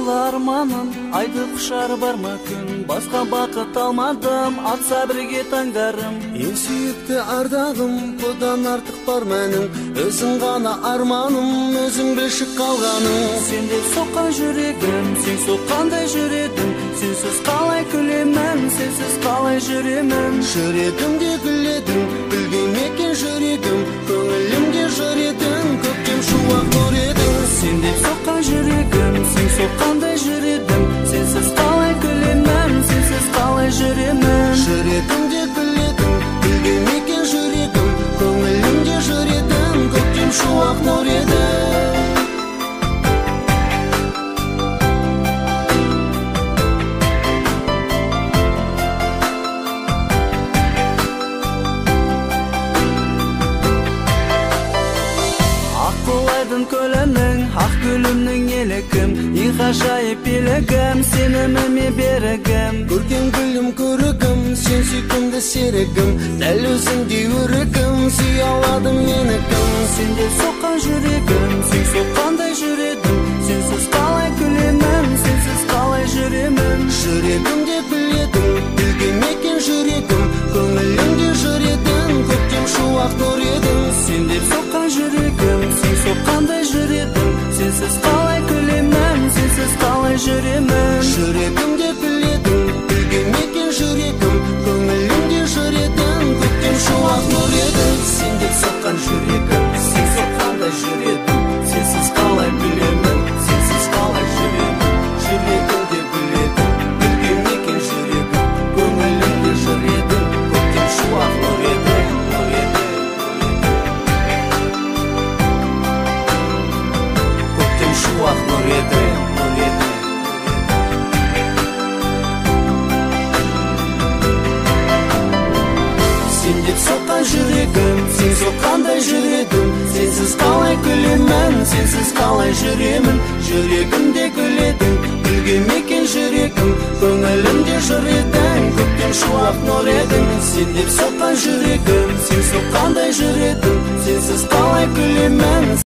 жылы арманым, айды құшар бар ма күн, басқа бақыт алмадым, атса бірге таңдарым. Ең сүйікті ардағым, бұдан артық бар мәнің, өзің ғана арманым, өзің білші қалғаның. Сен деп соққан жүрегім, сен соққандай жүредім, сенсіз қалай күлемін, сенсіз қалай жүремін. Жүрегімде гүледің, гүлген екен жүрегім, көңілімде жыр едің, көктем шуақ нұр едің. Сен деп соққан жүрегім, сен соққандай жүредім, сенсіз қалай күлемін, сенсіз қалай жүремін. Жүрегімде гүледің, гүлген екен жүрегім, көңілімде жыр едің, көктем шуақ нұр едің. Көлінің, ақ гүлімнің елігім, ең ғажайып елігім, сеніміме берігім. Көрген гүлім көрігім, сен сүйкімді серігім, дәл өзіңдей өрігім, сүй аладың менікім. Сен деп соққан жүрегім, сен соққандай жүредім, сенсіз қалай күлемін, сенсіз қалай жүремін. Жүрегімде гүледің, гүлген екен жүрегім, көңілімде жыр едің, көктем шуақ нұр едің. Сен деп соққан жүрегім, сен соққандай жүредім, сенсіз қалай күлемін, сенсіз қалай жүремін. Жүрегімде гүледің, гүлген екен жүрегім, көңілімде жыр едің, көктем шуақ нұр едің. Сен деп соққан жүрегім, сен соққандай жүредім, сенсіз қалай күлемін, сенсіз қалай жүремін. Жүрегімде гүледің, гүлген екен жүрегім, көңілімде жыр едің, көктем шуақ нұр едің, нұр едің. Көктем шуақ нұр едің, нұр едің. Сен деп соққан жүрегім, сен соққандай жүредім, сенсіз қалай күлемін, сенсіз қалай жүремін. Жүрегімде гүледің, гүлген екен жүрегім, көңілімде жыр едің, көктем шуақ нұр едің. Сен деп соққан жүрегім, сен соққандай жүредім, сенсіз қалай күлемін.